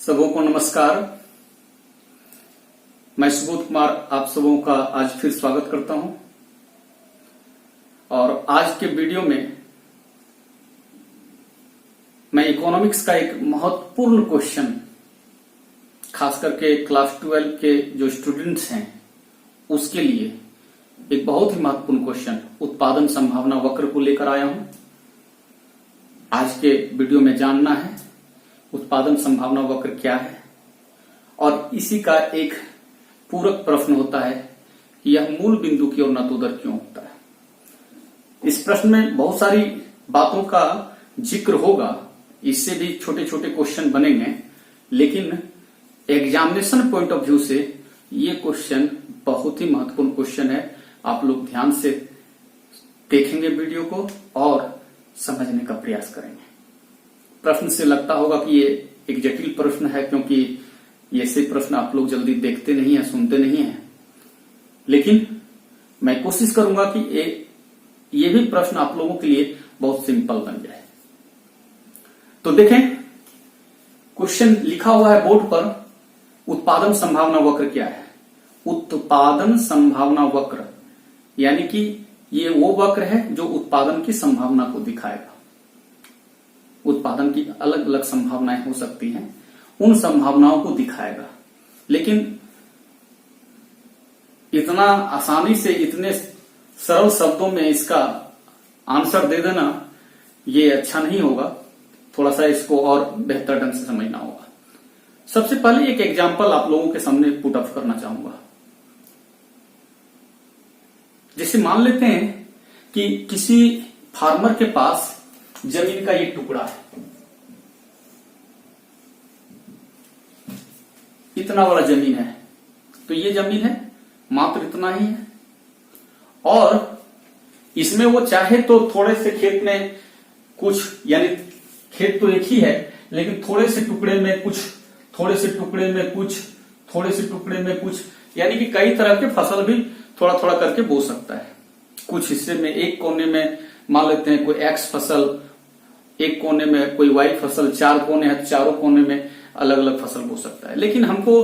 सबों को नमस्कार। मैं सुबोध कुमार आप सबों का आज फिर स्वागत करता हूं और आज के वीडियो में मैं इकोनॉमिक्स का एक महत्वपूर्ण क्वेश्चन खास करके क्लास 12 के जो स्टूडेंट्स हैं उसके लिए एक बहुत ही महत्वपूर्ण क्वेश्चन उत्पादन संभावना वक्र को लेकर आया हूं। आज के वीडियो में जानना है उत्पादन संभावना वक्र क्या है और इसी का एक पूरक प्रश्न होता है कि यह मूल बिंदु की ओर नतोदर क्यों होता है। इस प्रश्न में बहुत सारी बातों का जिक्र होगा, इससे भी छोटे छोटे क्वेश्चन बनेंगे, लेकिन एग्जामिनेशन पॉइंट ऑफ व्यू से ये क्वेश्चन बहुत ही महत्वपूर्ण क्वेश्चन है। आप लोग ध्यान से देखेंगे वीडियो को और समझने का प्रयास करेंगे। प्रश्न से लगता होगा कि ये एक जटिल प्रश्न है, क्योंकि ये से प्रश्न आप लोग जल्दी देखते नहीं है, सुनते नहीं है, लेकिन मैं कोशिश करूंगा कि ये भी प्रश्न आप लोगों के लिए बहुत सिंपल बन जाए। तो देखें, क्वेश्चन लिखा हुआ है बोर्ड पर, उत्पादन संभावना वक्र क्या है। उत्पादन संभावना वक्र यानी कि ये वो वक्र है जो उत्पादन की संभावना को दिखाएगा। उत्पादन की अलग अलग संभावनाएं हो सकती हैं, उन संभावनाओं को दिखाएगा। लेकिन इतना आसानी से इतने सरल शब्दों में इसका आंसर दे देना ये अच्छा नहीं होगा, थोड़ा सा इसको और बेहतर ढंग से समझना होगा। सबसे पहले एक एग्जांपल आप लोगों के सामने पुट अप करना चाहूंगा। जैसे मान लेते हैं कि किसी फार्मर के पास जमीन का ये टुकड़ा है, इतना बड़ा जमीन है, तो ये जमीन है मात्र इतना ही है, और इसमें वो चाहे तो थोड़े से खेत में कुछ, यानी खेत तो एक ही है लेकिन थोड़े से टुकड़े में कुछ, थोड़े से टुकड़े में कुछ, थोड़े से टुकड़े में कुछ, यानी कि कई तरह के फसल भी थोड़ा थोड़ा करके बो सकता है। कुछ हिस्से में एक कोने में मान लेते हैं कोई एक्स फसल, एक कोने में कोई वाई फसल, चार कोने हैं, चारों कोने में अलग अलग फसल बो सकता है। लेकिन हमको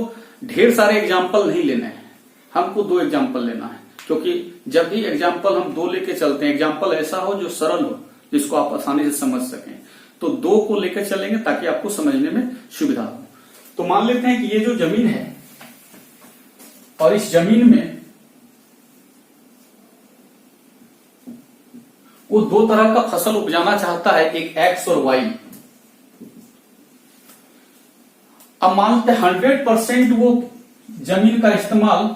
ढेर सारे एग्जाम्पल नहीं लेने हैं, हमको 2 एग्जाम्पल लेना है, क्योंकि जब भी एग्जाम्पल हम 2 लेके चलते हैं, एग्जाम्पल ऐसा हो जो सरल हो, जिसको आप आसानी से समझ सकें, तो 2 को लेकर चलेंगे ताकि आपको समझने में सुविधा हो। तो मान लेते हैं कि ये जो जमीन है और इस जमीन में वो 2 तरह का फसल उपजाना चाहता है, एक एक्स और वाई। अब मानते हैं 100% वो जमीन का इस्तेमाल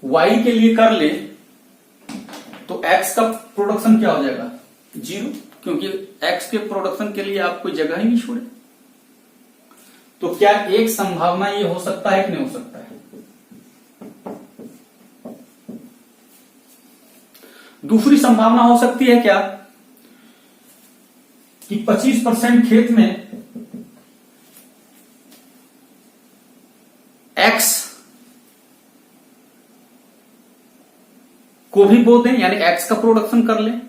वाई के लिए कर ले, तो एक्स का प्रोडक्शन क्या हो जाएगा? 0, क्योंकि एक्स के प्रोडक्शन के लिए आप कोई जगह ही नहीं छोड़े। तो क्या एक संभावना ये हो सकता है कि नहीं हो सकता है? दूसरी संभावना हो सकती है क्या कि 25% खेत में एक्स को भी बो दें, यानी एक्स का प्रोडक्शन कर लें।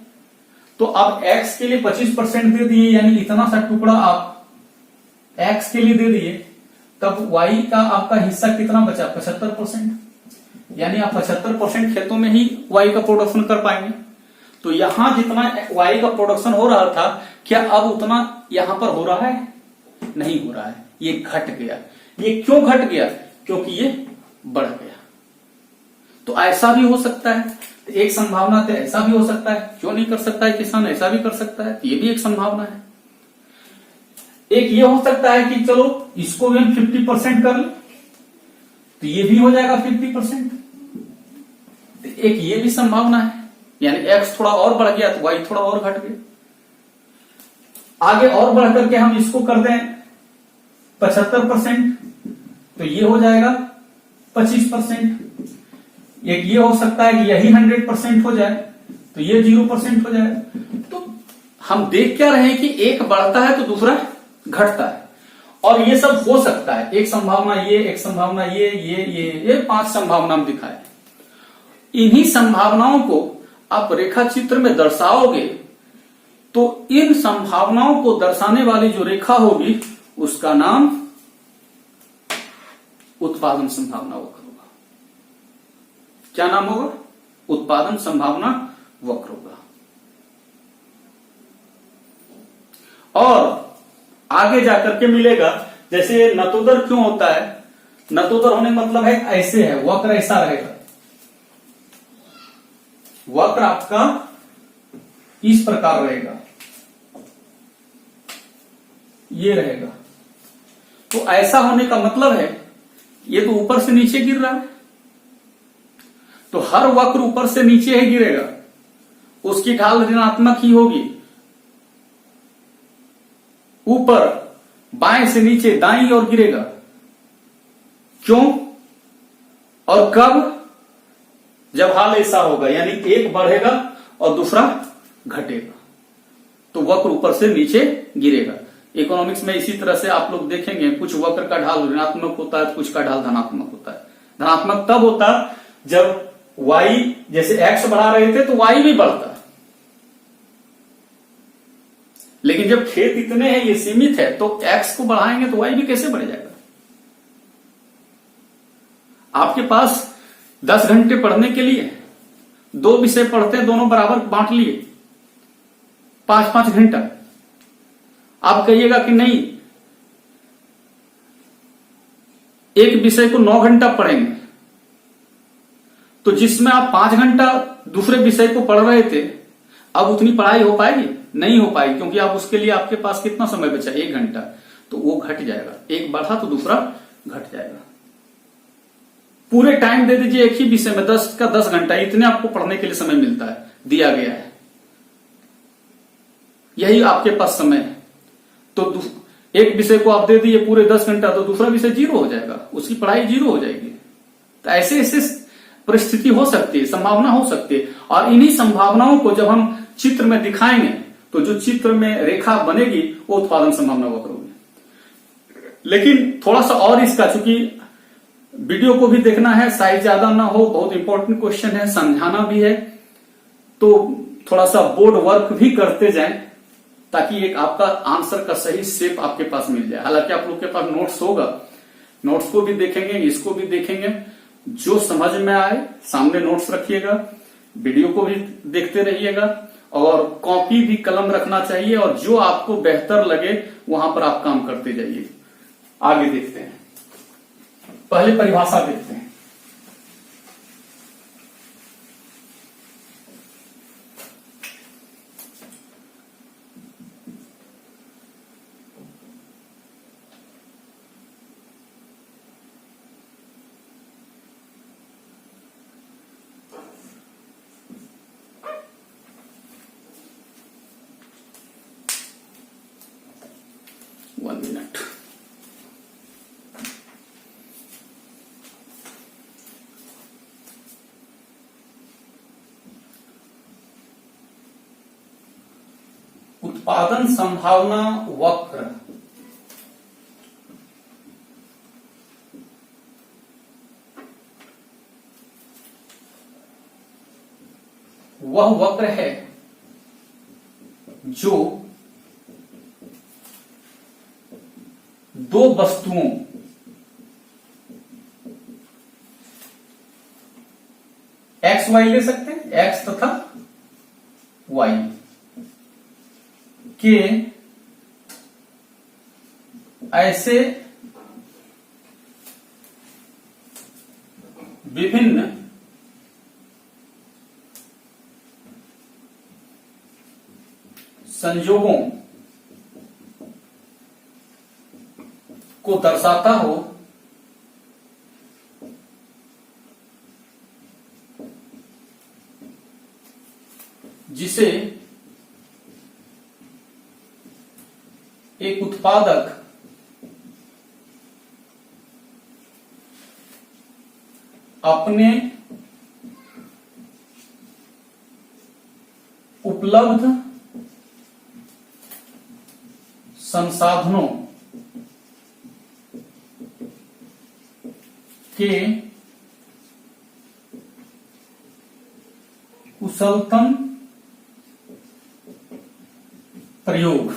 तो अब एक्स के लिए 25% दे दिए, यानी इतना सा टुकड़ा आप एक्स के लिए दे दिए, तब वाई का आपका हिस्सा कितना बचा? 75%, यानी आप 75% खेतों में ही वाई का प्रोडक्शन कर पाएंगे। तो यहां जितना वाई का प्रोडक्शन हो रहा था, क्या अब उतना यहां पर हो रहा है? नहीं हो रहा है, ये घट गया। ये क्यों घट गया? क्योंकि ये बढ़ गया। तो ऐसा भी हो सकता है, एक संभावना तो ऐसा भी हो सकता है, क्यों नहीं कर सकता है किसान? ऐसा भी कर सकता है, ये भी एक संभावना है। एक ये हो सकता है कि चलो इसको भी हम 50% कर लें, तो ये भी हो जाएगा 50%। एक ये भी संभावना है, यानी एक्स थोड़ा और बढ़ गया तो वाई थोड़ा और घट गया। आगे और बढ़ करके हम इसको कर दें 75%, तो ये हो जाएगा 25%। एक ये हो सकता है कि यही 100% हो जाए, तो ये 0% हो जाए। तो हम देख क्या रहे हैं कि एक बढ़ता है तो दूसरा घटता है, और ये सब हो सकता है। एक संभावना ये, एक संभावना ये 5 संभावना हम दिखाए। इन्हीं संभावनाओं को आप रेखा चित्र में दर्शाओगे तो इन संभावनाओं को दर्शाने वाली जो रेखा होगी उसका नाम उत्पादन संभावना वक्र होगा। क्या नाम होगा? उत्पादन संभावना वक्र होगा। और आगे जाकर के मिलेगा, जैसे नतोदर क्यों होता है? नतोदर होने का मतलब है ऐसे है, वक्र ऐसा रहेगा, वक्र आपका इस प्रकार रहेगा, ये रहेगा। तो ऐसा होने का मतलब है ये तो ऊपर से नीचे गिर रहा है, तो हर वक्र ऊपर से नीचे ही गिरेगा, उसकी ढाल ऋणात्मक ही होगी। ऊपर बाएं से नीचे दाईं ओर गिरेगा। क्यों और कब? जब हाल ऐसा होगा, यानी एक बढ़ेगा और दूसरा घटेगा, तो वक्र ऊपर से नीचे गिरेगा। इकोनॉमिक्स में इसी तरह से आप लोग देखेंगे, कुछ वक्र का ढाल ऋणात्मक होता है, कुछ का ढाल धनात्मक होता है। धनात्मक तब होता जब y, जैसे x बढ़ा रहे थे तो y भी बढ़ता, लेकिन जब खेत इतने हैं, ये सीमित है, तो x को बढ़ाएंगे तो y भी कैसे बढ़ जाएगा? आपके पास 10 घंटे पढ़ने के लिए 2 विषय पढ़ते हैं, दोनों बराबर बांट लिए, 5-5 घंटा। आप कहिएगा कि नहीं, एक विषय को 9 घंटा पढ़ेंगे, तो जिसमें आप 5 घंटा दूसरे विषय को पढ़ रहे थे, अब उतनी पढ़ाई हो पाएगी? नहीं हो पाएगी, क्योंकि आप उसके लिए आपके पास कितना समय बचा? 1 घंटा, तो वो घट जाएगा। एक बढ़ा तो दूसरा घट जाएगा। पूरे टाइम दे दीजिए एक ही विषय में, 10 का 10 घंटा, इतने आपको पढ़ने के लिए समय मिलता है, दिया गया है, यही आपके पास समय है। तो एक विषय को आप दे दिए पूरे 10 घंटा, तो दूसरा विषय 0 हो जाएगा, उसकी पढ़ाई 0 हो जाएगी। तो ऐसे ऐसे परिस्थिति हो सकती है, संभावना हो सकती है, और इन्हीं संभावनाओं को जब हम चित्र में दिखाएंगे, तो जो चित्र में रेखा बनेगी वो उत्पादन संभावना वक्र होगी। लेकिन थोड़ा सा और इसका, चूंकि वीडियो को भी देखना है, साइज ज्यादा ना हो, बहुत इंपॉर्टेंट क्वेश्चन है, समझाना भी है, तो थोड़ा सा बोर्ड वर्क भी करते जाएं, ताकि एक आपका आंसर का सही शेप आपके पास मिल जाए। हालांकि आप लोग के पास नोट्स होगा, नोट्स को भी देखेंगे, इसको भी देखेंगे, जो समझ में आए सामने नोट्स रखिएगा, वीडियो को भी देखते रहिएगा, और कॉपी भी कलम रखना चाहिए, और जो आपको बेहतर लगे वहां पर आप काम करते जाइए। आगे देखते हैं, पहले परिभाषा देखते हैं। One minute. उत्पादन संभावना वक्र वह वक्र है जो दो वस्तुओं एक्स वाई ले सकते हैं, एक्स तथा वाई के ऐसे विभिन्न संयोगों को दर्शाता हो जिसे एक उत्पादक अपने उपलब्ध संसाधनों के कुशलतम प्रयोग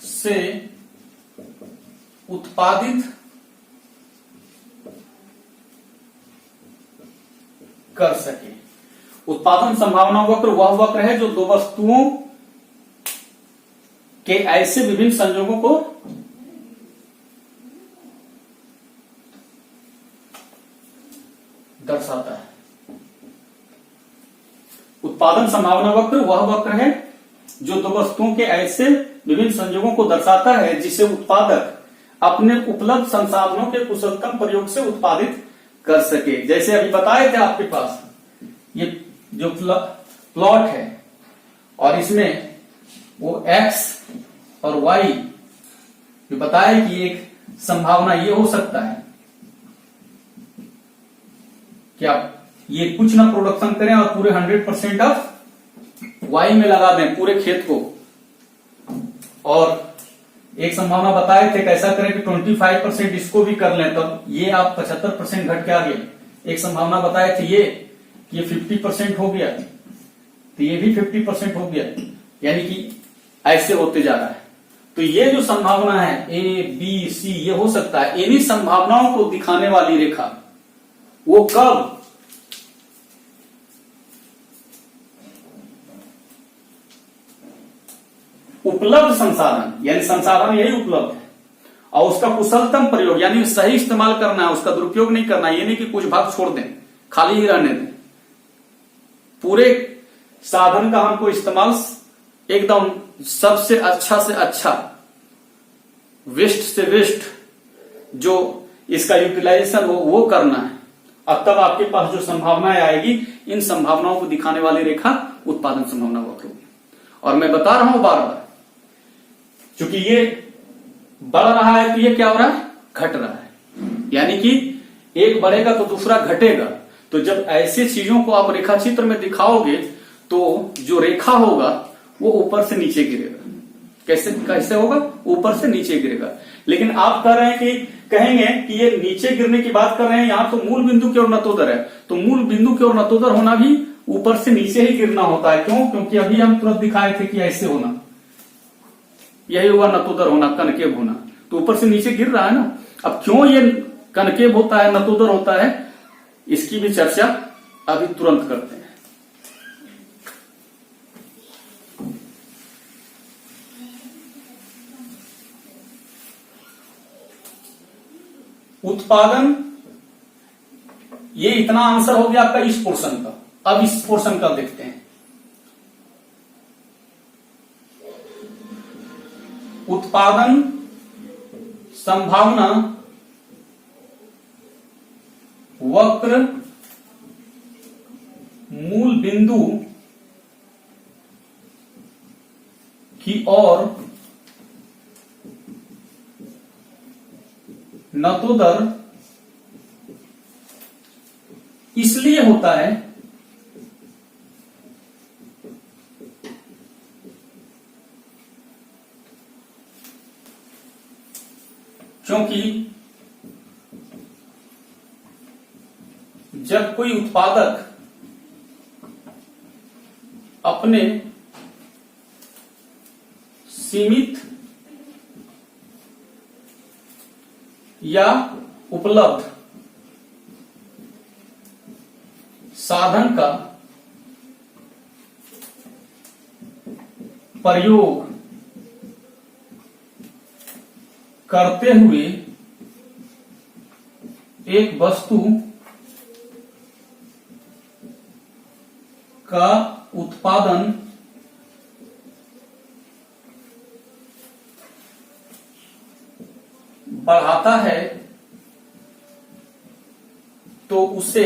से उत्पादित कर सके। उत्पादन संभावना वक्र वह वक्र है जो दो वस्तुओं के ऐसे विभिन्न संयोगों को दर्शाता है। उत्पादन संभावना वक्र वह वक्र है जो दो वस्तुओं के ऐसे विभिन्न संयोगों को दर्शाता है जिसे उत्पादक अपने उपलब्ध संसाधनों के कुशलतम प्रयोग से उत्पादित कर सके। जैसे अभी बताए थे आपके पास ये जो प्लॉट है और इसमें वो x और y ये बताया कि एक संभावना ये हो सकता है कि आप ये कुछ ना प्रोडक्शन करें और पूरे 100% ऑफ y में लगा दें पूरे खेत को। और एक संभावना बताए थे कैसा करें कि 25% इसको भी कर लें तब ये आप 75% घट के आ गए। एक संभावना बताए थे ये 50% हो गया तो ये भी 50% हो गया, यानी कि ऐसे होते जा रहा है। तो ये जो संभावना है ए बी सी ये हो सकता है। इन्हीं संभावनाओं को दिखाने वाली रेखा वो कब उपलब्ध संसाधन यानी संसाधन यही उपलब्ध है और उसका कुशलतम प्रयोग यानी सही इस्तेमाल करना है, उसका दुरुपयोग नहीं करना है। ये नहीं कि कुछ भाग छोड़ दें खाली ही रहने दें। पूरे साधन का हमको इस्तेमाल एकदम सबसे अच्छा से अच्छा वेस्ट से वेस्ट जो इसका यूटिलाइजेशन हो वो करना है। अब तब आपके पास जो संभावनाएं आएगी इन संभावनाओं को दिखाने वाली रेखा उत्पादन संभावना वक्र होगी। और मैं बता रहा हूं बार बार क्योंकि ये बढ़ रहा है तो ये क्या हो रहा है घट रहा है, यानी कि एक बढ़ेगा तो दूसरा घटेगा। तो जब ऐसे चीजों को आप रेखा चित्र में दिखाओगे तो जो रेखा होगा वो ऊपर से नीचे गिरेगा। कैसे कैसे होगा ऊपर से नीचे गिरेगा। लेकिन आप कह रहे हैं कि कहेंगे कि ये नीचे गिरने की बात कर रहे हैं, यहां तो मूल बिंदु की ओर नतोदर है तो मूल बिंदु की ओर नतोदर होना भी ऊपर से नीचे ही गिरना होता है। क्यों? क्योंकि अभी हम तुरंत दिखाए थे कि ऐसे होना, यही हुआ नतोदर होना, कनकेव होना, तो ऊपर से नीचे गिर रहा है ना। अब क्यों ये कनकेव होता है नतोदर होता है इसकी भी चर्चा अभी तुरंत करते हैं। उत्पादन ये इतना आंसर हो गया आपका इस पोर्शन का। अब इस पोर्शन का देखते हैं। उत्पादन संभावना वक्र मूल बिंदु की ओर नतोदर इसलिए होता है क्योंकि जब कोई उत्पादक अपने सीमित या उपलब्ध साधन का प्रयोग करते हुए एक वस्तु का उत्पादन बढ़ाता है तो उसे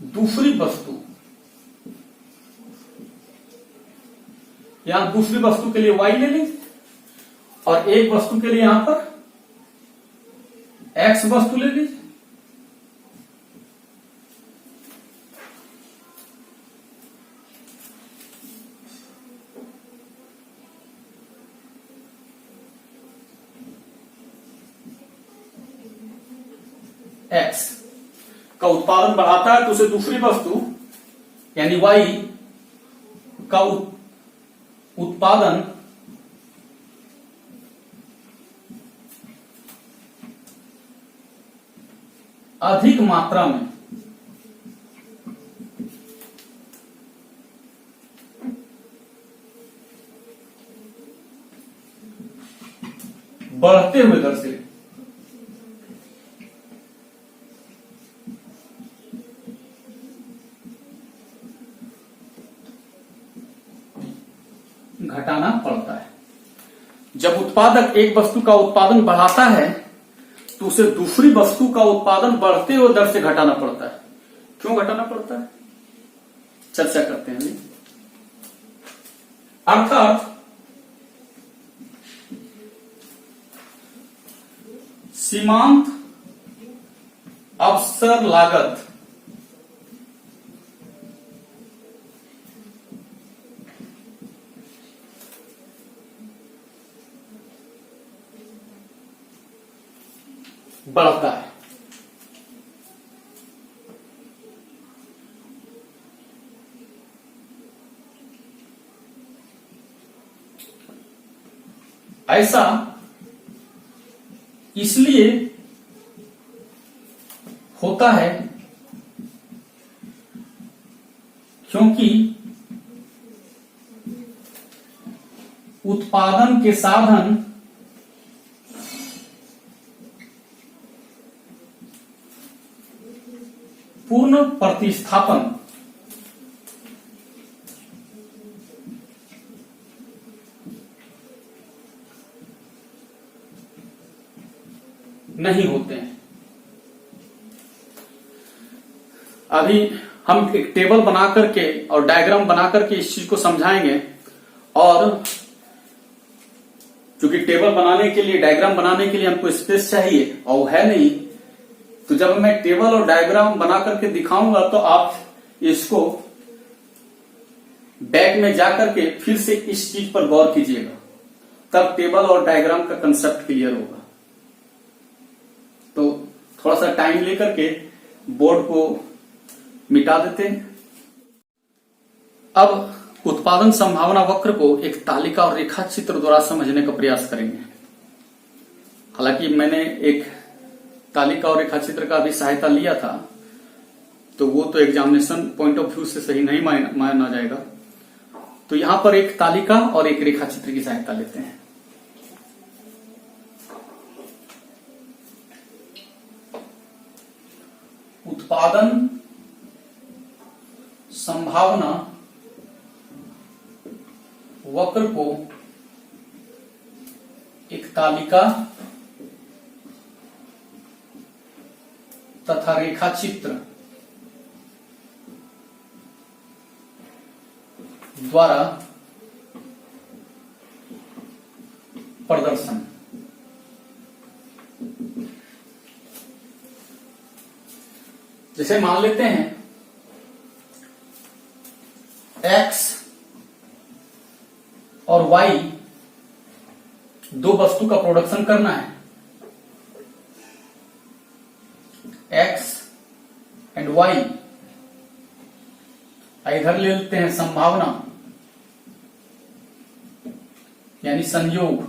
दूसरी वस्तु, यहां दूसरी वस्तु के लिए y ले ली और एक वस्तु के लिए यहां पर x वस्तु ले ली। x का उत्पादन बढ़ाता है तो उसे दूसरी वस्तु यानी y का उत्पादन अधिक मात्रा में बढ़ते हुए दर से घटाना पड़ता है। जब उत्पादक एक वस्तु का उत्पादन बढ़ाता है तो उसे दूसरी वस्तु का उत्पादन बढ़ते हुए दर से घटाना पड़ता है। क्यों घटाना पड़ता है, चर्चा करते हैं। अर्थात सीमांत अवसर लागत बढ़ता है। ऐसा इसलिए होता है क्योंकि उत्पादन के साधन पूर्ण प्रतिस्थापन नहीं होते हैं। अभी हम एक टेबल बना करके और डायग्राम बना करके इस चीज को समझाएंगे, और क्योंकि टेबल बनाने के लिए, डायग्राम बनाने के लिए हमको स्पेस चाहिए और वो है नहीं, तो जब मैं टेबल और डायग्राम बना करके दिखाऊंगा तो आप इसको बैक में जाकर के फिर से इस चीज पर गौर कीजिएगा, तब टेबल और डायग्राम का कंसेप्ट क्लियर होगा। तो थोड़ा सा टाइम लेकर के बोर्ड को मिटा देते हैं। अब उत्पादन संभावना वक्र को एक तालिका और रेखा चित्र द्वारा समझने का प्रयास करेंगे। हालांकि मैंने एक तालिका और रेखा चित्र का भी सहायता लिया था, तो वो तो एग्जामिनेशन पॉइंट ऑफ व्यू से सही नहीं माना जाएगा। तो यहां पर एक तालिका और एक रेखा चित्र की सहायता लेते हैं। उत्पादन संभावना वक्र को एक तालिका तथा रेखा चित्र द्वारा प्रदर्शन। जैसे मान लेते हैं x और y दो वस्तु का प्रोडक्शन करना है। x एंड y, इधर ले लेते हैं संभावना यानी संयोग,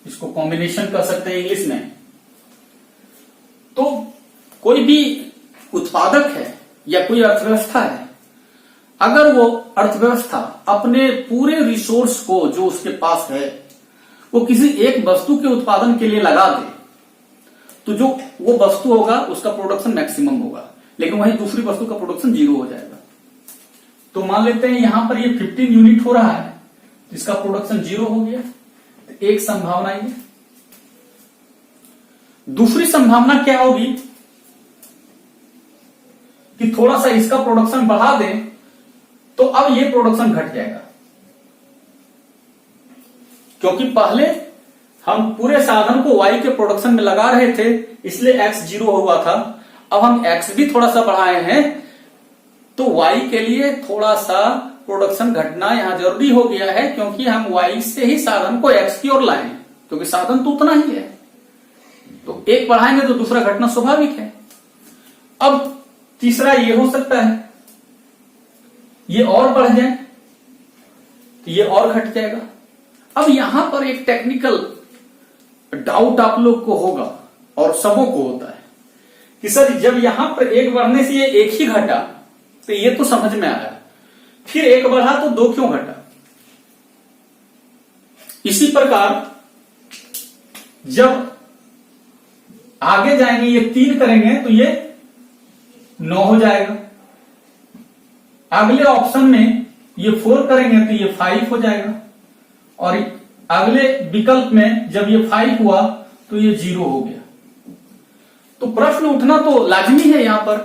इसको कॉम्बिनेशन कर सकते हैं इंग्लिश में। तो कोई भी उत्पादक है या कोई अर्थव्यवस्था है, अगर वो अर्थव्यवस्था अपने पूरे रिसोर्स को जो उसके पास है वो किसी एक वस्तु के उत्पादन के लिए लगा दे, तो जो वो वस्तु होगा उसका प्रोडक्शन मैक्सिमम होगा, लेकिन वहीं दूसरी वस्तु का प्रोडक्शन 0 हो जाएगा। तो मान लेते हैं यहां पर ये 15 यूनिट हो रहा है, तो इसका प्रोडक्शन 0 हो गया। तो एक संभावना ये। दूसरी संभावना क्या होगी कि थोड़ा सा इसका प्रोडक्शन बढ़ा दें तो अब ये प्रोडक्शन घट जाएगा, क्योंकि पहले हम पूरे साधन को y के प्रोडक्शन में लगा रहे थे, इसलिए x 0 हुआ था। अब हम x भी थोड़ा सा बढ़ाए हैं तो y के लिए थोड़ा सा प्रोडक्शन घटना यहां जरूरी हो गया है, क्योंकि हम y से ही साधन को x की ओर लाए, क्योंकि साधन तो उतना ही है। तो एक बढ़ाएंगे तो दूसरा घटना स्वाभाविक है। अब तीसरा ये हो सकता है ये और बढ़ जाए तो ये और घट जाएगा। अब यहां पर एक टेक्निकल डाउट आप लोग को होगा और सबों को होता है कि सर जब यहां पर एक बढ़ने से ये एक ही घटा तो ये तो समझ में आया, फिर एक बढ़ा तो दो क्यों घटा। इसी प्रकार जब आगे जाएंगे ये 3 करेंगे तो ये 9 हो जाएगा, अगले ऑप्शन में ये 4 करेंगे तो ये 5 हो जाएगा, और अगले विकल्प में जब ये 5 हुआ तो ये 0 हो गया। तो प्रश्न उठना तो लाजमी है यहां पर,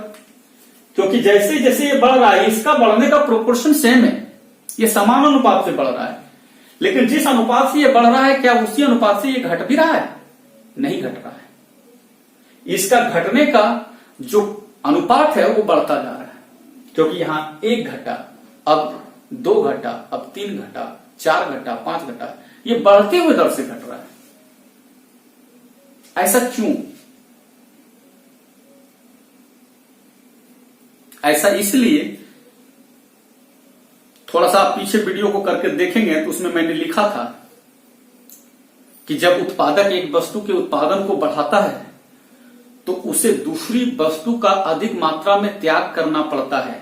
क्योंकि जैसे जैसे ये बढ़ रहा है इसका बढ़ने का प्रोपोर्शन सेम है, ये समान अनुपात से बढ़ रहा है, लेकिन जिस अनुपात से ये बढ़ रहा है क्या उसी अनुपात से ये घट भी रहा है? नहीं घट रहा है। इसका घटने का जो अनुपात है वो बढ़ता जा रहा है, क्योंकि यहां 1 घटा, अब 2 घटा, अब 3 घटा, 4 घटा, 5 घटा, ये बढ़ते हुए दर से घट रहा है। ऐसा क्यों? ऐसा इसलिए, थोड़ा सा आप पीछे वीडियो को करके देखेंगे तो उसमें मैंने लिखा था कि जब उत्पादक एक वस्तु के उत्पादन को बढ़ाता है तो उसे दूसरी वस्तु का अधिक मात्रा में त्याग करना पड़ता है।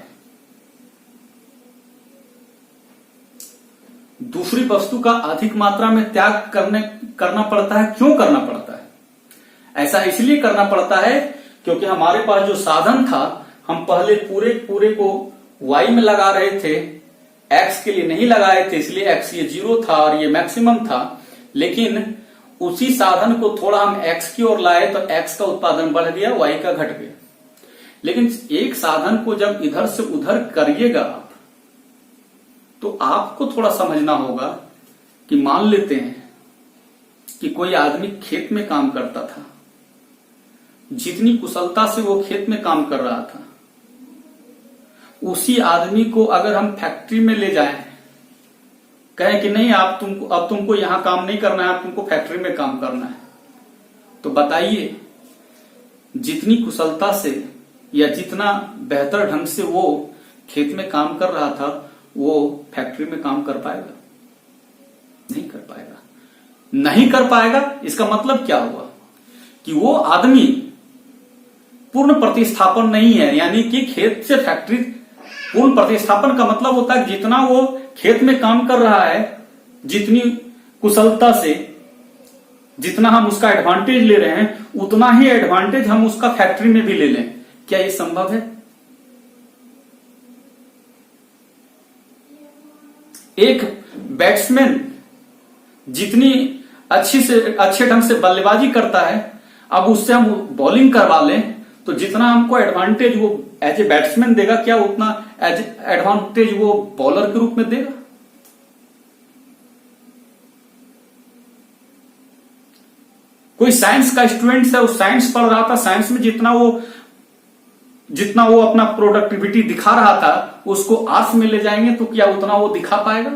दूसरी वस्तु का अधिक मात्रा में त्याग करना पड़ता है। क्यों करना पड़ता है? ऐसा इसलिए करना पड़ता है क्योंकि हमारे पास जो साधन था, हम पहले पूरे को y में लगा रहे थे, x के लिए नहीं लगाए थे, इसलिए x ये 0 था और ये मैक्सिमम था। लेकिन उसी साधन को थोड़ा हम x की ओर लाए तो x का उत्पादन बढ़ गया, y का घट गया। लेकिन एक साधन को जब इधर से उधर करिएगा आप, तो आपको थोड़ा समझना होगा कि मान लेते हैं कि कोई आदमी खेत में काम करता था, जितनी कुशलता से वो खेत में काम कर रहा था, उसी आदमी को अगर हम फैक्ट्री में ले जाएं, कहें कि नहीं अब तुमको यहां काम नहीं करना है, अब तुमको फैक्ट्री में काम करना है, तो बताइए जितनी कुशलता से या जितना बेहतर ढंग से वो खेत में काम कर रहा था वो फैक्ट्री में काम कर पाएगा? नहीं कर पाएगा। नहीं कर पाएगा, इसका मतलब क्या हुआ कि वो आदमी पूर्ण प्रतिस्थापन नहीं है। यानी कि खेत से फैक्ट्री, पूर्ण प्रतिस्थापन का मतलब होता है जितना वो खेत में काम कर रहा है, जितनी कुशलता से, जितना हम उसका एडवांटेज ले रहे हैं, उतना ही एडवांटेज हम उसका फैक्ट्री में भी ले लें। क्या ये संभव है? एक बैट्समैन जितनी अच्छे ढंग से बल्लेबाजी करता है, अब उससे हम बॉलिंग करवा लें तो जितना हमको एडवांटेज वो एज ए बैट्समैन देगा, क्या उतना एज एडवांटेज वो बॉलर के रूप में देगा? कोई साइंस का स्टूडेंट है, वो साइंस पढ़ रहा था, साइंस में जितना वो अपना प्रोडक्टिविटी दिखा रहा था, उसको आर्ट्स में ले जाएंगे तो क्या उतना वो दिखा पाएगा?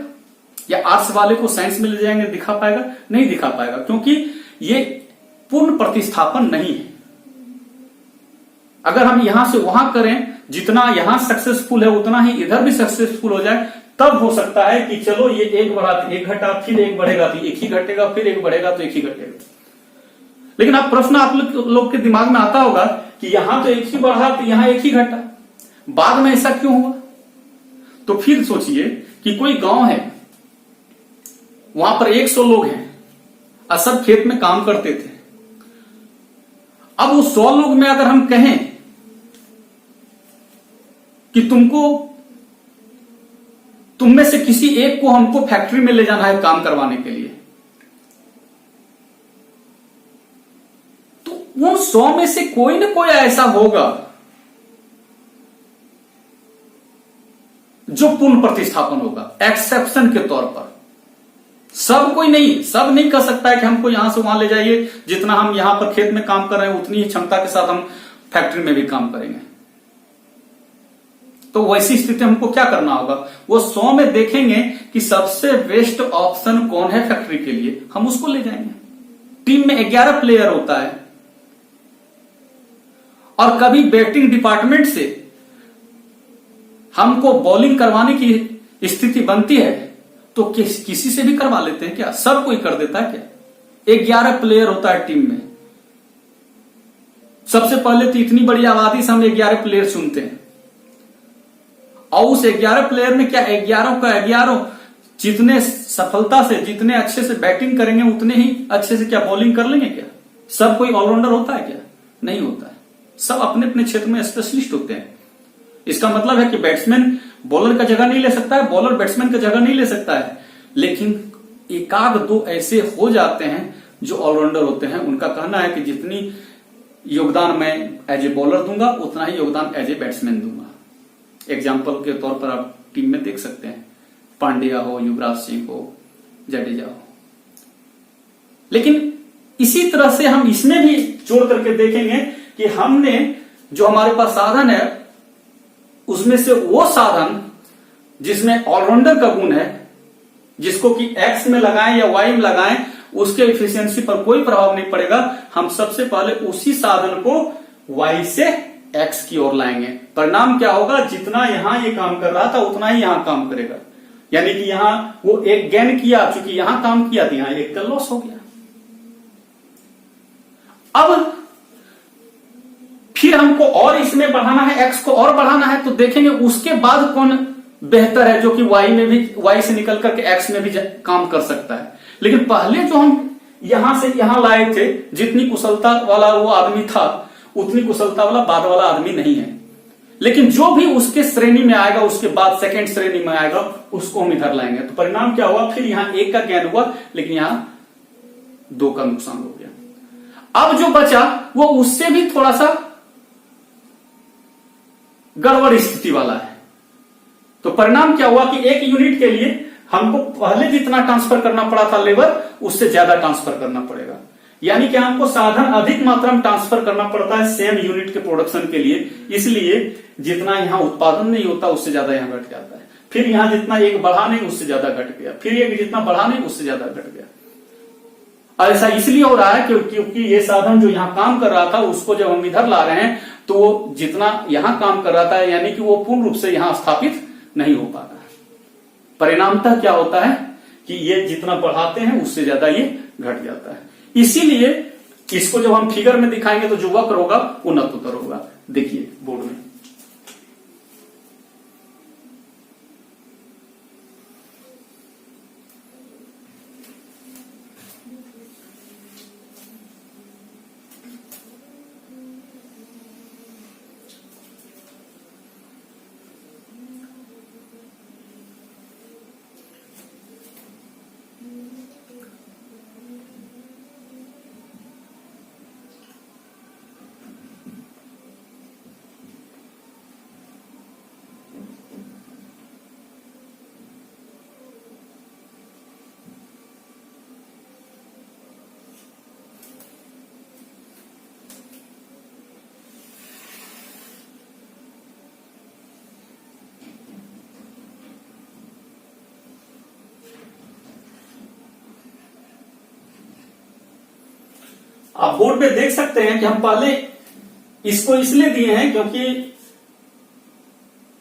या आर्ट्स वाले को साइंस में ले जाएंगे, दिखा पाएगा? नहीं दिखा पाएगा, क्योंकि ये पूर्ण प्रतिस्थापन नहीं है। अगर हम यहां से वहां करें, जितना यहां सक्सेसफुल है उतना ही इधर भी सक्सेसफुल हो जाए, तब हो सकता है कि चलो ये 1 बढ़ा तो 1 घटा, फिर 1 बढ़ेगा तो 1 ही घटेगा, फिर 1 बढ़ेगा तो 1 ही घटेगा। लेकिन अब प्रश्न आप लोग के दिमाग में आता होगा कि यहां तो 1 ही बढ़ा तो यहां 1 ही घटा, बाद में ऐसा क्यों हुआ? तो फिर सोचिए कि कोई गांव है, वहां पर 100 लोग हैं और सब खेत में काम करते थे। अब वो 100 लोग में अगर हम कहें कि तुम में से किसी एक को हमको फैक्ट्री में ले जाना है काम करवाने के लिए, तो उन 100 में से कोई ना कोई ऐसा होगा जो पूर्ण प्रतिस्थापन होगा, एक्सेप्शन के तौर पर। सब कोई नहीं, सब नहीं कर सकता है कि हमको यहां से वहां ले जाइए, जितना हम यहां पर खेत में काम कर रहे हैं उतनी ही क्षमता के साथ हम फैक्ट्री में भी काम करेंगे। तो वैसी स्थिति हमको क्या करना होगा? वो 100 में देखेंगे कि सबसे बेस्ट ऑप्शन कौन है फैक्ट्री के लिए, हम उसको ले जाएंगे। टीम में 11 प्लेयर होता है और कभी बैटिंग डिपार्टमेंट से हमको बॉलिंग करवाने की स्थिति बनती है तो किसी से भी करवा लेते हैं क्या? सब कोई कर देता है क्या? 11 प्लेयर होता है टीम में, सबसे पहले तो इतनी बड़ी आबादी से हम 11 प्लेयर चुनते हैं, और उस 11 प्लेयर में क्या 11 का 11 जितने सफलता से, जितने अच्छे से बैटिंग करेंगे उतने ही अच्छे से क्या बॉलिंग कर लेंगे क्या? सब कोई ऑलराउंडर होता है क्या? नहीं होता है। सब अपने अपने क्षेत्र में स्पेशलिस्ट होते हैं। इसका मतलब है कि बैट्समैन बॉलर का जगह नहीं ले सकता है, बॉलर बैट्समैन का जगह नहीं ले सकता है, लेकिन एकाध दो ऐसे हो जाते हैं जो ऑलराउंडर होते हैं। उनका कहना है कि जितनी योगदान मैं एज ए बॉलर दूंगा उतना ही योगदान एज ए बैट्समैन दूंगा। एग्जाम्पल के तौर पर आप टीम में देख सकते हैं, पांड्या हो, युवराज सिंह हो, जडेजा हो। लेकिन इसी तरह से हम इसमें भी जोड़ करके देखेंगे कि हमने जो हमारे पास साधन है उसमें से वो साधन जिसमें ऑलराउंडर का गुण है, जिसको कि एक्स में लगाएं या वाई में लगाएं, उसके एफिशिएंसी पर कोई प्रभाव नहीं पड़ेगा। हम सबसे पहले उसी साधन को वाई से एक्स की ओर लाएंगे। परिणाम क्या होगा? जितना यहां ये काम कर रहा था उतना ही यहां काम करेगा। यानी कि यहां वो एक गेन किया, चूंकि यहां काम किया तो यहां एक का लॉस हो गया। अब फिर हमको और इसमें बढ़ाना है, एक्स को और बढ़ाना है, तो देखेंगे उसके बाद कौन बेहतर है, जो कि वाई में भी, वाई से निकल करके एक्स में भी काम कर सकता है। लेकिन पहले जो हम यहां से यहां लाए थे, जितनी कुशलता वाला वो आदमी था उतनी कुशलता वाला बाद वाला आदमी नहीं है। लेकिन जो भी उसके श्रेणी में आएगा, उसके बाद सेकंड श्रेणी में आएगा, उसको हम इधर लाएंगे। तो परिणाम क्या हुआ? फिर यहां एक का ज्ञान हुआ, लेकिन यहां 2 का नुकसान हो गया। अब जो बचा वो उससे भी थोड़ा सा गड़बड़ स्थिति वाला है। तो परिणाम क्या हुआ कि 1 यूनिट के लिए हमको पहले जितना ट्रांसफर करना पड़ा था लेबर, उससे ज्यादा ट्रांसफर करना पड़ेगा। यानी कि हमको साधन अधिक मात्रा में ट्रांसफर करना पड़ता है सेम यूनिट के प्रोडक्शन के लिए। इसलिए जितना यहां उत्पादन नहीं होता उससे ज्यादा यहां घट जाता है। फिर यहां जितना एक बढ़ा नहीं उससे ज्यादा घट गया, फिर एक जितना बढ़ा नहीं उससे ज्यादा घट गया। ऐसा इसलिए हो रहा है क्योंकि ये साधन जो यहां काम कर रहा था उसको जब हम इधर ला रहे हैं तो वो जितना यहां काम कर रहा था, यानी कि वो पूर्ण रूप से यहां स्थापित नहीं हो पाता। परिणामतः क्या होता है कि ये जितना बढ़ाते हैं उससे ज्यादा ये घट जाता है। इसीलिए इसको जब हम फिगर में दिखाएंगे तो जो वक्र होगा उन्नत उत्तर होगा। देखिए बोर्ड में, आप बोर्ड पे देख सकते हैं कि हम पहले इसको इसलिए दिए हैं क्योंकि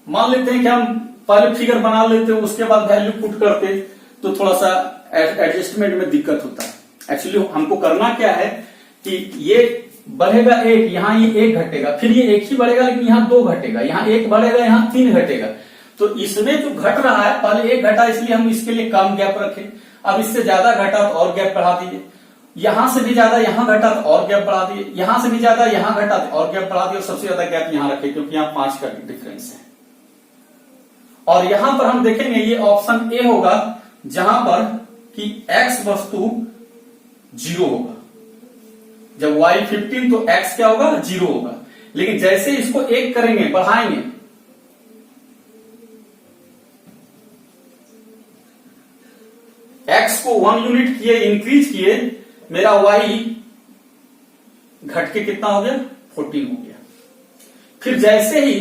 मान लेते हैं कि हम पहले फिगर बना लेते हैं, उसके बाद वैल्यू पुट करते तो थोड़ा सा एडजस्टमेंट में दिक्कत होता है। एक्चुअली हमको करना क्या है कि ये बढ़ेगा 1, यहां ये 1 घटेगा, फिर ये 1 ही बढ़ेगा, लेकिन यहां 2 घटेगा, यहां 1 बढ़ेगा, यहां 3 घटेगा। तो इसमें जो घट रहा है, पहले 1 घटा इसलिए हम इसके लिए कम गैप रखें। अब इससे ज्यादा घटा तो और गैप बढ़ा दीजिए, यहां से भी ज्यादा यहां घटा तो और गैप बढ़ा दिए, यहां से भी ज्यादा यहां घटा तो और गैप बढ़ा दिए, और सबसे ज्यादा गैप यहां रखे क्योंकि यहां 5 का डिफरेंस है। और यहां पर हम देखेंगे ये ऑप्शन ए होगा जहां पर कि x वस्तु 0 होगा। जब y 15 तो x क्या होगा? 0 होगा। लेकिन जैसे इसको 1 करेंगे, बढ़ाएंगे, x को 1 यूनिट किए, इंक्रीज किए, मेरा y घट के कितना हो गया? 14 हो गया। फिर जैसे ही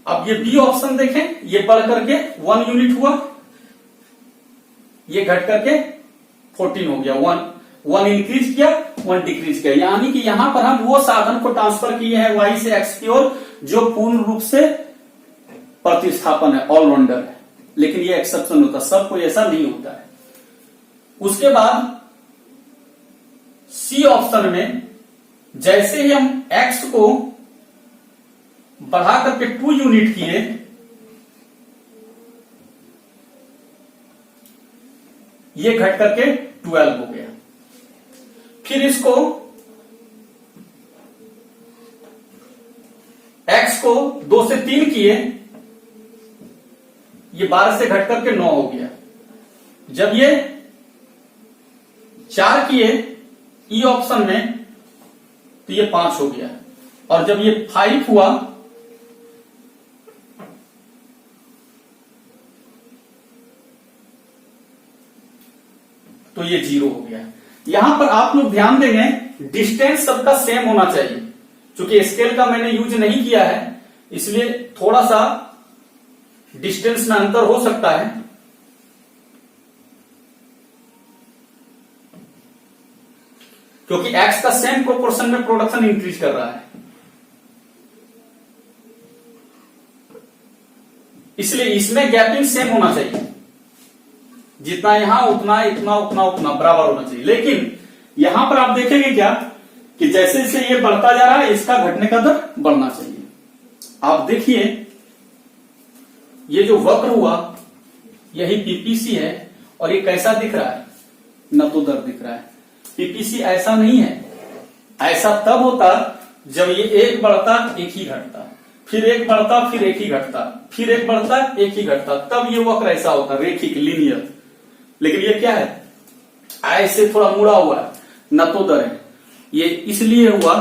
अब ये बी ऑप्शन देखें, ये बढ़ करके 1 यूनिट हुआ, ये घट करके 14 हो गया। 1 इंक्रीज किया, 1 डिक्रीज किया, यानी कि यहां पर हम वो साधन को ट्रांसफर किए हैं y से x की ओर जो पूर्ण रूप से प्रतिस्थापन है, ऑलराउंडर है। लेकिन ये एक्सेप्शन होता है, सब कोई ऐसा नहीं होता है। उसके बाद सी ऑप्शन में जैसे ही हम x को बढ़ा करके 2 यूनिट किए, ये घट करके 12 हो गया। फिर इसको x को 2 से 3 किए, ये 12 से घट करके 9 हो गया। जब ये 4 किए ई ऑप्शन में तो ये 5 हो गया, और जब ये 5 हुआ तो ये 0 हो गया। यहां पर आप लोग ध्यान देंगे, डिस्टेंस सबका सेम होना चाहिए। क्योंकि स्केल का मैंने यूज नहीं किया है, इसलिए थोड़ा सा डिस्टेंस में अंतर हो सकता है। क्योंकि x का सेम प्रोपोर्शन में प्रोडक्शन इंक्रीज कर रहा है, इसलिए इसमें गैपिंग सेम होना चाहिए। जितना यहां उतना उतना बराबर होना चाहिए। लेकिन यहां पर आप देखेंगे क्या कि जैसे जैसे ये बढ़ता जा रहा है, इसका घटने का दर बढ़ना चाहिए। आप देखिए, ये जो वक्र हुआ यही पीपीसी है, और ये कैसा दिख रहा है, न तो दर दिख रहा है। पीपीसी ऐसा नहीं है, ऐसा तब होता जब ये एक बढ़ता एक ही घटता, फिर एक बढ़ता फिर एक ही घटता, फिर एक बढ़ता एक ही घटता, तब ये वक्र ऐसा होता, रेखिक, लीनियर। लेकिन ये क्या है, ऐसे थोड़ा मुड़ा हुआ है, न तो दर है। ये इसलिए हुआ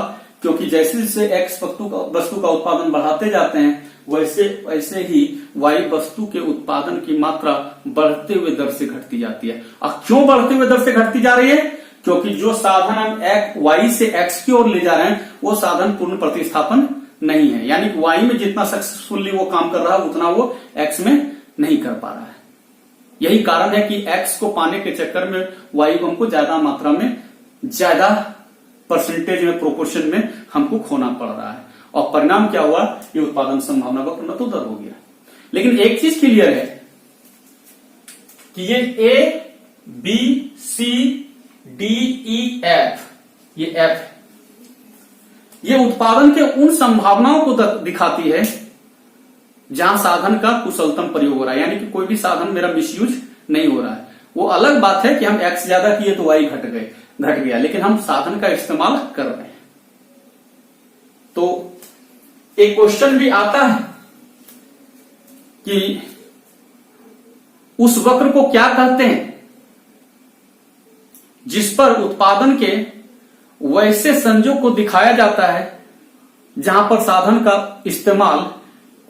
क्योंकि जैसे जैसे एक्स वस्तु का उत्पादन बढ़ाते जाते हैं, वैसे वैसे ही वाई वस्तु के उत्पादन की मात्रा बढ़ते हुए दर से घटती जाती है। अब क्यों बढ़ते हुए दर से घटती जा रही है? क्योंकि जो साधन हम वाई से एक्स की ओर ले जा रहे हैं, वो साधन पूर्ण प्रतिस्थापन नहीं है। यानी कि वाई में जितना सक्सेसफुली वो काम कर रहा है, उतना वो एक्स में नहीं कर पा रहा है। यही कारण है कि एक्स को पाने के चक्कर में वाई को हमको ज्यादा मात्रा में, ज्यादा परसेंटेज में, प्रोपोर्शन में हमको खोना पड़ रहा है। और परिणाम क्या हुआ, ये उत्पादन संभावना वक्र न तो दर हो गया। लेकिन एक चीज क्लियर है कि ये A B C D E F, ये एफ है, ये उत्पादन के उन संभावनाओं को दिखाती है जहां साधन का कुशलतम प्रयोग हो रहा है। यानी कि कोई भी साधन मेरा मिसयूज नहीं हो रहा है। वो अलग बात है कि हम एक्स ज्यादा किए तो वाई घट गया, लेकिन हम साधन का इस्तेमाल कर रहे हैं। तो एक क्वेश्चन भी आता है कि उस वक्र को क्या कहते हैं जिस पर उत्पादन के वैसे संयोग को दिखाया जाता है जहां पर साधन का इस्तेमाल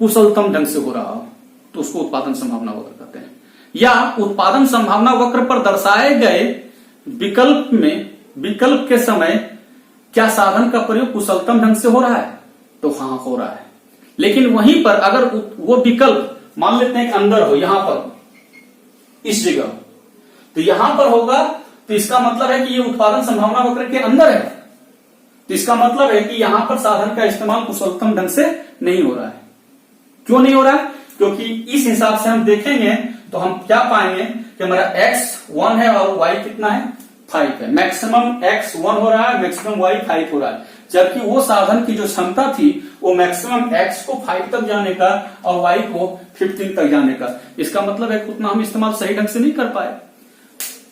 कुशलतम ढंग से हो रहा हो, तो उसको उत्पादन संभावना वक्र कहते हैं। या उत्पादन संभावना वक्र पर दर्शाए गए विकल्प के समय क्या साधन का प्रयोग कुशलतम ढंग से हो रहा है? तो हाँ, हो रहा है। लेकिन वहीं पर अगर वो विकल्प मान लेते हैं कि अंदर हो, यहां पर इस जगह, तो यहां पर होगा, तो इसका मतलब है कि ये उत्पादन संभावना वक्र के अंदर है। तो इसका मतलब है कि यहां पर साधन का इस्तेमाल कुशलतम ढंग से नहीं हो रहा है। क्यों नहीं हो रहा है? क्योंकि इस हिसाब से हम देखेंगे तो हम क्या पाएंगे कि हमारा x 1 है और y कितना है, 5 है। मैक्सिमम x 1 हो रहा है, मैक्सिमम y 5 हो रहा है। जबकि वो साधन की जो क्षमता थी वो मैक्सिमम x को 5 तक जाने का और y को 15 तक जाने का। इसका मतलब है कि उतना हम इस्तेमाल सही ढंग से नहीं कर पाए।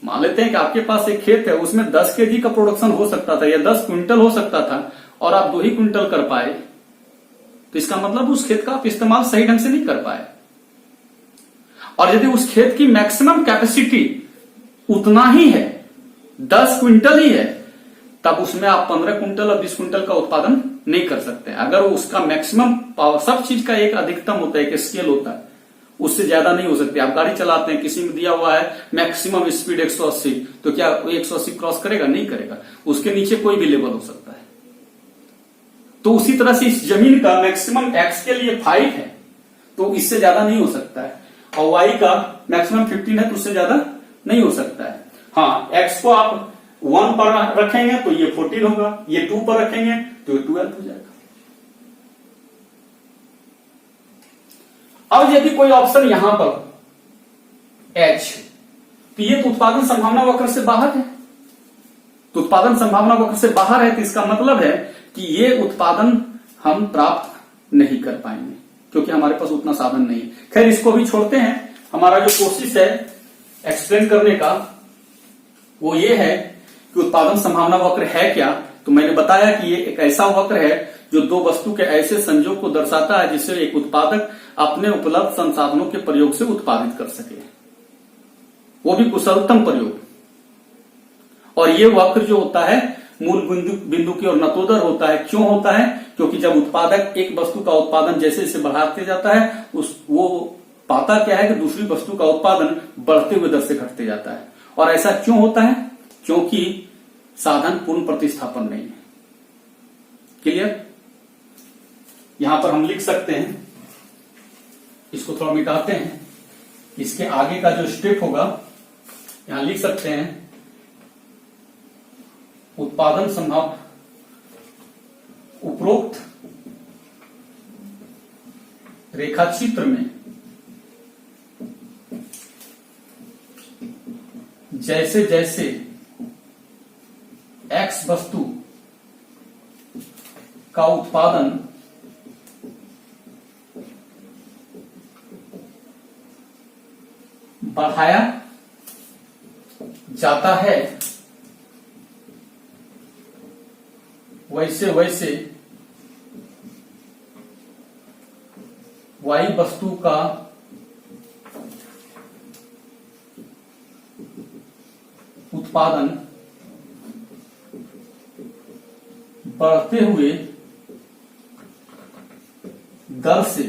मान लेते हैं कि आपके पास एक खेत है, उसमें 10 केजी का प्रोडक्शन हो सकता था या 10 क्विंटल हो सकता था, और आप 2 ही क्विंटल कर पाए, तो इसका मतलब उस खेत का आप इस्तेमाल सही ढंग से नहीं कर पाए। और यदि उस खेत की मैक्सिमम कैपेसिटी उतना ही है, 10 क्विंटल ही है, तब उसमें आप 15 क्विंटल और 20 क्विंटल का उत्पादन नहीं कर सकते। अगर उसका मैक्सिमम पावर, सब चीज का एक अधिकतम होता है, एक स्केल होता है, उससे ज्यादा नहीं हो सकती। आप गाड़ी चलाते हैं, किसी में दिया हुआ है मैक्सिमम स्पीड 180, तो क्या वो 180 क्रॉस करेगा? नहीं करेगा। उसके नीचे कोई भी लेवल हो सकता है। तो उसी तरह से इस जमीन का मैक्सिमम एक्स के लिए 5 है, तो इससे ज्यादा नहीं हो सकता है, और y का मैक्सिमम 15 है तो उससे ज्यादा नहीं हो सकता है। हाँ, x को आप 1 पर रखेंगे तो ये 14 होगा, ये 2 पर रखेंगे तो ये 12 हो जाएगा। अब यदि कोई ऑप्शन यहां पर h, तो ये तो उत्पादन संभावना वक्र से बाहर है, तो उत्पादन संभावना वक्र से बाहर है, तो इसका मतलब है कि ये उत्पादन हम प्राप्त नहीं कर पाएंगे क्योंकि हमारे पास उतना साधन नहीं है। खैर, इसको भी छोड़ते हैं। हमारा जो कोशिश है एक्सप्लेन करने का वो ये है कि उत्पादन संभावना वक्र है क्या। तो मैंने बताया कि ये एक ऐसा वक्र है जो दो वस्तु के ऐसे संयोग को दर्शाता है जिससे एक उत्पादक अपने उपलब्ध संसाधनों के प्रयोग से उत्पादित कर सके, वो भी कुशलतम प्रयोग। और ये वक्र जो होता है मूल बिंदु की ओर नतोदर होता है। क्यों होता है? क्योंकि जब उत्पादक एक वस्तु का उत्पादन जैसे जैसे बढ़ाते जाता है वो पाता क्या है कि दूसरी वस्तु का उत्पादन बढ़ते हुए दर से घटते जाता है। और ऐसा क्यों होता है? क्योंकि साधन पूर्ण प्रतिस्थापन नहीं है। क्लियर? यहां पर हम लिख सकते हैं, इसको थोड़ा मिटाते हैं, इसके आगे का जो स्टेप होगा यहां लिख सकते हैं उत्पादन संभाव उपरोक्त रेखाचित्र में जैसे जैसे x वस्तु का उत्पादन बढ़ाया जाता है वैसे वैसे y वस्तु का उत्पादन बढ़ते हुए दर से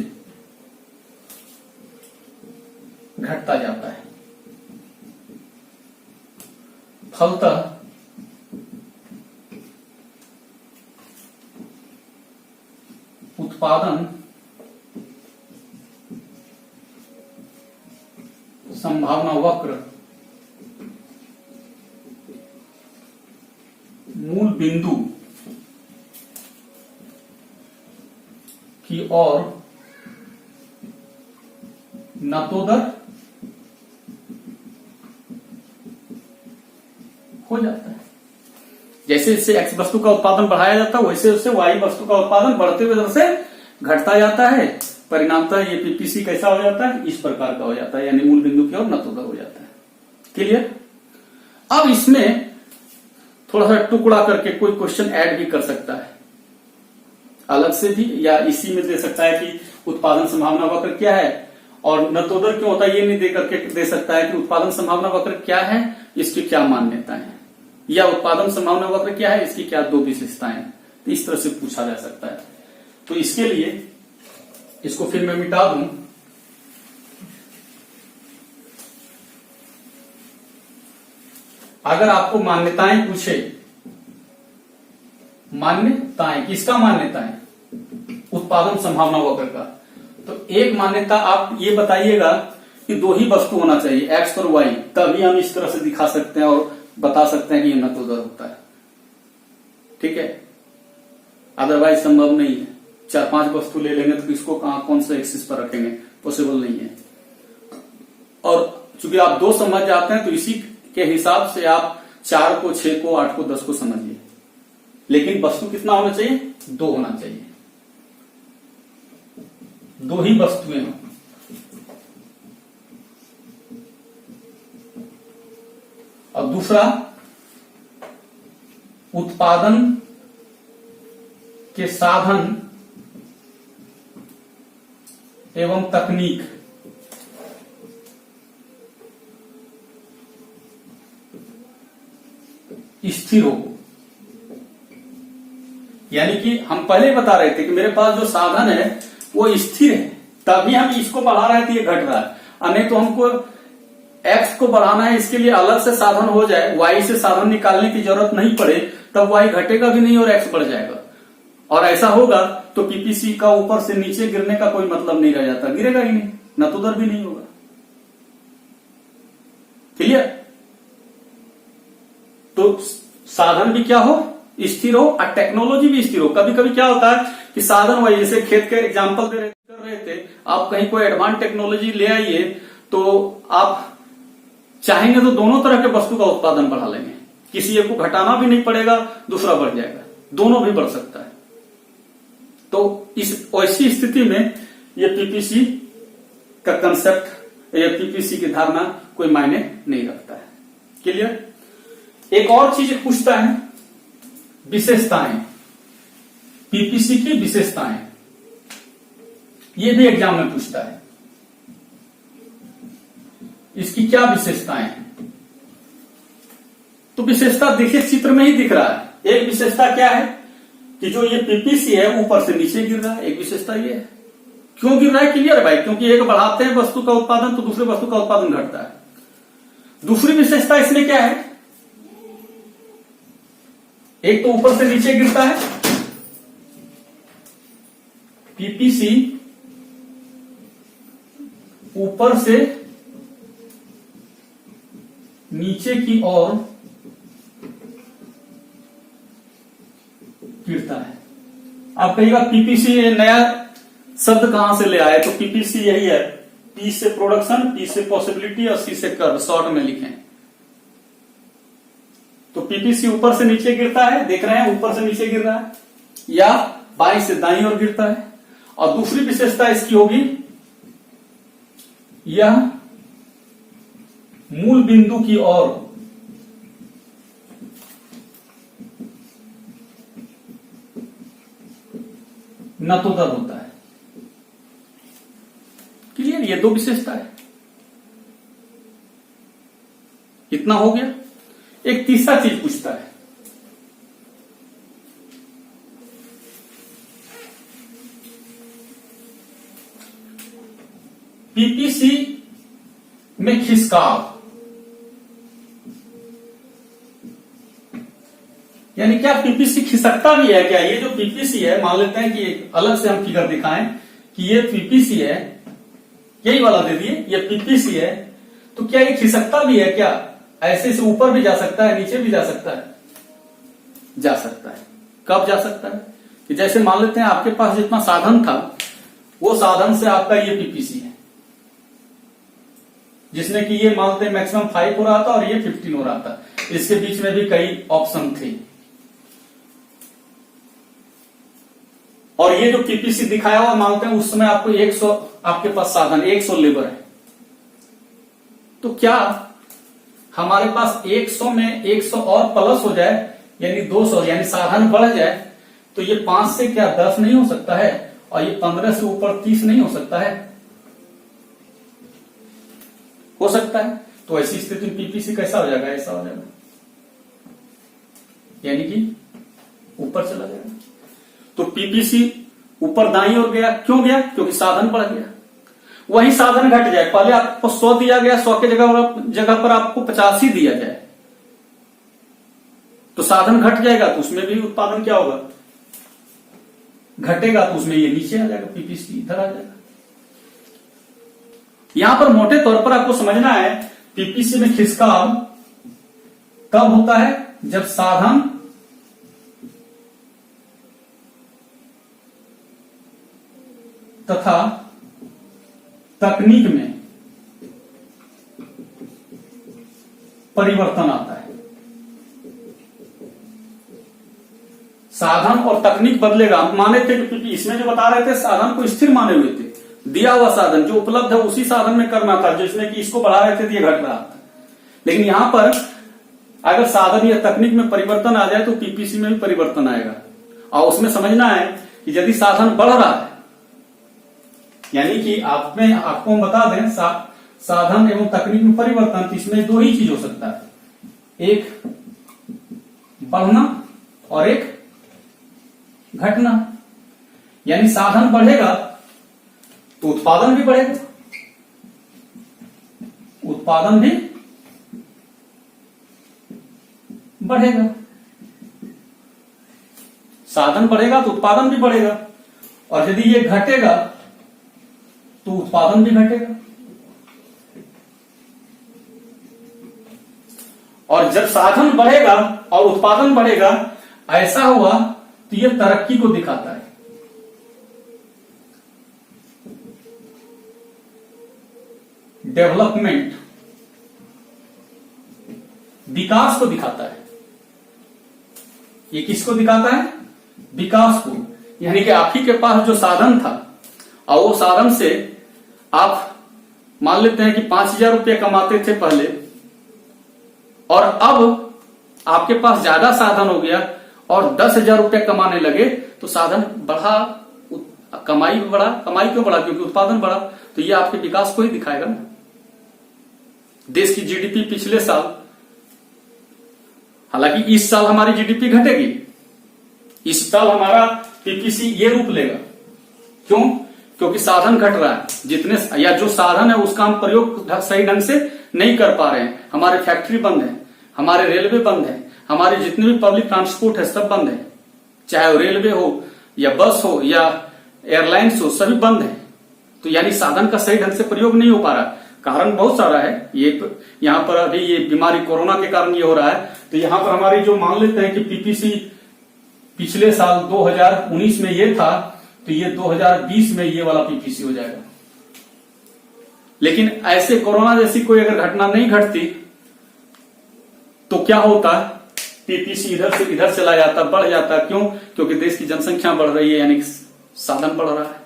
घटता जाता है। फलतः उत्पादन संभावना वक्र मूल बिंदु की ओर नतोदर हो जाता है। जैसे जैसे x वस्तु का उत्पादन बढ़ाया जाता है वैसे वैसे y वस्तु का उत्पादन बढ़ते हुए दर से घटता जाता है। परिणामतः ये पीपीसी कैसा हो जाता है? इस प्रकार का हो जाता है, यानी मूल बिंदु की ओर नतोदर हो जाता है। क्लियर? अब इसमें थोड़ा सा टुकड़ा करके कोई क्वेश्चन ऐड भी कर सकता है अलग से भी, या इसी में दे सकता है कि उत्पादन संभावना वक्र क्या है और नतोदर क्यों होता है, ये नहीं दे करके दे सकता है कि उत्पादन संभावना वक्र क्या है, इसकी क्या मान्यताएं हैं, या उत्पादन संभावना वक्र क्या है, इसकी क्या दो विशेषताएं हैं। तो इस तरह से पूछा जा सकता है। तो इसके लिए इसको फिर मैं मिटा दूं। अगर आपको मान्यताएं पूछे, मान्यताएं किसका? मान्यताएं उत्पादन संभावना वक्र का। तो एक मान्यता आप ये बताइएगा कि दो ही वस्तु होना चाहिए x और y, तभी हम इस तरह से दिखा सकते हैं और बता सकते हैं कि ये नतोदर होता है। ठीक है? अदरवाइज संभव नहीं है। 4-5 वस्तु ले लेंगे तो किसको कहां कौन से एक्सिस पर रखेंगे, पॉसिबल नहीं है। और चूंकि आप 2 समझ जाते हैं तो इसी के हिसाब से आप 4 को, 6 को, 8 को, 10 को समझिए। लेकिन वस्तु कितना होना चाहिए? 2 होना चाहिए, 2 ही वस्तुएं हों। और दूसरा, उत्पादन के साधन एवं तकनीक स्थिर हो। यानी कि हम पहले बता रहे थे कि मेरे पास जो साधन है वो स्थिर है, तभी हम इसको बढ़ा रहे थे, ये घट रहा है। नहीं तो हमको x को बढ़ाना है, इसके लिए अलग से साधन हो जाए, y से साधन निकालने की जरूरत नहीं पड़े, तब y घटेगा भी नहीं और x बढ़ जाएगा। और ऐसा होगा तो पीपीसी का ऊपर से नीचे गिरने का कोई मतलब नहीं रह जाता, गिरेगा ही नहीं, न तो उधर भी नहीं होगा। क्लियर? तो साधन भी क्या हो, स्थिर हो, और टेक्नोलॉजी भी स्थिर हो। कभी कभी क्या होता है कि साधन वही, जैसे खेत के एग्जांपल कर रहे थे, आप कहीं कोई एडवांस टेक्नोलॉजी ले आइए तो आप चाहेंगे तो दोनों तरह के वस्तु का उत्पादन बढ़ा लेंगे, किसी एक को घटाना भी नहीं पड़ेगा, दूसरा बढ़ जाएगा, दोनों भी बढ़ सकता है। तो इस ऐसी स्थिति में ये पीपीसी का कंसेप्ट या पीपीसी की धारणा कोई मायने नहीं रखता है। क्लियर? एक और चीज पूछता है, विशेषताएं, पीपीसी की विशेषताएं, ये भी एग्जाम में पूछता है। इसकी क्या विशेषताएं हैं? तो विशेषता देखिए चित्र में ही दिख रहा है। एक विशेषता क्या है कि जो ये पीपीसी है ऊपर से नीचे गिर रहा है, एक विशेषता ये है। क्यों गिर रहा है? क्लियर है भाई, क्योंकि एक बढ़ाते हैं वस्तु का उत्पादन तो दूसरे वस्तु का उत्पादन घटता है। दूसरी विशेषता इसमें क्या है, एक तो ऊपर से नीचे गिरता है, पीपीसी ऊपर से नीचे की ओर गिरता है। आप कहिएगा पीपीसी ये नया शब्द कहां से ले आए, तो पीपीसी यही है, पी से प्रोडक्शन, पी से पॉसिबिलिटी और सी से कर्व, शॉर्ट में लिखें। तो पीपीसी ऊपर से नीचे गिरता है, देख रहे हैं ऊपर से नीचे गिर रहा है, या बाईं से दाईं ओर गिरता है। और दूसरी विशेषता इसकी होगी, यह मूल बिंदु की ओर नतोदर होता है। क्लियर? ये दो विशेषता है। इतना हो गया। एक तीसरा चीज पूछता है, पीपीसी में खिसकाव, यानी क्या पीपीसी खिसकता भी है क्या? ये जो पीपीसी है, मान लेते हैं कि एक अलग से हम फिगर दिखाएं कि ये पीपीसी है, यही वाला दे दिए, ये पीपीसी है, तो क्या ये खिसकता भी है क्या? ऐसे से ऊपर भी जा सकता है, नीचे भी जा सकता है, जा सकता है। कब जा सकता है? कि जैसे मान लेते हैं आपके पास जितना साधन था, वो साधन से आपका ये पीपीसी है, जिसने कि ये मानते हैं मैक्सिमम 5 हो रहा था और ये 15 हो रहा था, इसके बीच में भी कई ऑप्शन थे। और ये जो पीपीसी दिखाया हुआ मानते हैं उस समय आपको 100 आपके पास साधन, 100 लेबर है, तो क्या हमारे पास 100 में 100 और प्लस हो जाए, यानी 200, यानी साधन बढ़ जाए, तो ये 5 से क्या 10 नहीं हो सकता है, और ये 15 से ऊपर 30 नहीं हो सकता है? हो सकता है। तो ऐसी स्थिति में पीपीसी कैसा हो जाएगा? ऐसा हो जाएगा, यानी कि ऊपर चला जाएगा। तो पीपीसी ऊपर दाईं ओर गया, क्यों गया? क्योंकि साधन बढ़ गया। वही साधन घट जाए, पहले आपको 100 दिया गया, 100 के जगह पर आपको 50 ही दिया जाए, तो साधन घट जाएगा, तो उसमें भी उत्पादन क्या होगा? घटेगा, तो उसमें ये नीचे आ जाएगा, पीपीसी इधर आ जाएगा। यहां पर मोटे तौर पर आपको समझना है, पीपीसी में खिसकाव कब होता है? जब साधन तथा तकनीक में परिवर्तन आता है। साधन और तकनीक बदलेगा। माने थे कि इसमें जो बता रहे थे, साधन को स्थिर माने हुए थे, दिया हुआ साधन जो उपलब्ध है उसी साधन में करना था, जिसमें कि इसको बढ़ा रहे थे तो ये घट रहा था। लेकिन यहां पर अगर साधन या तकनीक में परिवर्तन आ जाए तो पीपीसी में भी परिवर्तन आएगा। और उसमें समझना है कि यदि साधन बढ़ रहा है, यानी कि आपको हम बता दें साधन एवं तकनीक में परिवर्तन, तो इसमें दो ही चीज हो सकता है, एक बढ़ना और एक घटना। यानी साधन बढ़ेगा तो उत्पादन भी बढ़ेगा, उत्पादन भी बढ़ेगा। साधन बढ़ेगा तो उत्पादन भी बढ़ेगा, और यदि ये घटेगा तो उत्पादन भी घटेगा। और जब साधन बढ़ेगा और उत्पादन बढ़ेगा, ऐसा हुआ तो यह तरक्की को दिखाता है। डेवलपमेंट, विकास को दिखाता है। ये किसको दिखाता है? विकास को। यानी कि आप ही के पास जो साधन था और वो साधन से आप मान लेते हैं कि 5,000 रुपये कमाते थे पहले, और अब आपके पास ज्यादा साधन हो गया और 10,000 रुपये कमाने लगे, तो साधन बढ़ा, कमाई बढ़ा। कमाई क्यों बढ़ा? क्योंकि उत्पादन बढ़ा। तो ये आपके विकास को ही दिखाएगा ना। देश की जीडीपी पिछले साल, हालांकि इस साल हमारी जीडीपी घटेगी, इस साल हमारा पीपीसी ये रूप लेगा। क्यों? क्योंकि साधन घट रहा है। जितने या जो साधन है उसका हम प्रयोग सही ढंग से नहीं कर पा रहे हैं। हमारे फैक्ट्री बंद है, हमारे रेलवे बंद है, हमारे जितने भी पब्लिक ट्रांसपोर्ट है सब बंद है, चाहे वो रेलवे हो या बस हो या एयरलाइंस हो, सभी बंद है। तो यानी साधन का सही ढंग से प्रयोग नहीं हो पा रहा। कारण बहुत सारा है। ये यहाँ पर अभी ये बीमारी कोरोना के कारण ये हो रहा है। तो यहाँ पर हमारी जो मान लेते हैं कि पीपीसी पिछले साल 2019 में ये था, तो ये 2020 में ये वाला पीपीसी हो जाएगा। लेकिन ऐसे कोरोना जैसी कोई अगर घटना नहीं घटती तो क्या होता? पीपीसी इधर से इधर चला जाता, बढ़ जाता। क्यों? क्योंकि देश की जनसंख्या बढ़ रही है, यानी साधन बढ़ रहा है।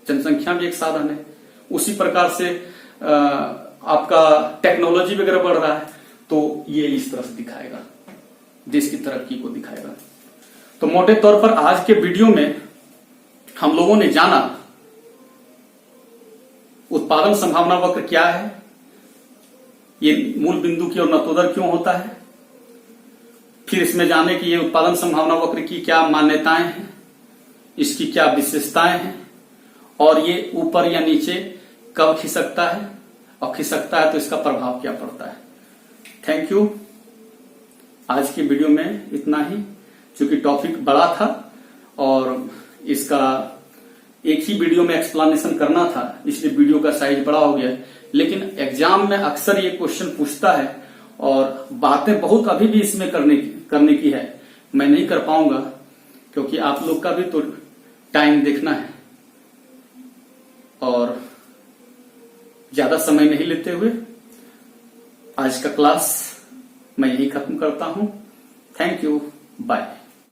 जनसंख्या भी एक साधन है। उसी प्रकार से आपका टेक्नोलॉजी वगैरह बढ़ रहा है, तो ये इस तरह से दिखाएगा, देश की तरक्की को दिखाएगा। तो मोटे तौर पर आज के वीडियो में हम लोगों ने जाना उत्पादन संभावना वक्र क्या है, ये मूल बिंदु की ओर नतोदर क्यों होता है, फिर इसमें जाने कि ये उत्पादन संभावना वक्र की क्या मान्यताएं हैं, इसकी क्या विशेषताएं हैं, और ये ऊपर या नीचे कब खिसकता है, और खिसकता है तो इसका प्रभाव क्या पड़ता है। Thank you. आज की वीडियो में इतना ही। चूंकि टॉपिक बड़ा था और इसका एक ही वीडियो में एक्सप्लेनेशन करना था, इसलिए वीडियो का साइज बड़ा हो गया। लेकिन एग्जाम में अक्सर ये क्वेश्चन पूछता है और बातें बहुत अभी भी इसमें करने की है। मैं नहीं कर पाऊंगा क्योंकि आप लोग का भी तो टाइम देखना है, और ज्यादा समय नहीं लेते हुए आज का क्लास मैं यही खत्म करता हूं। Thank you, bye.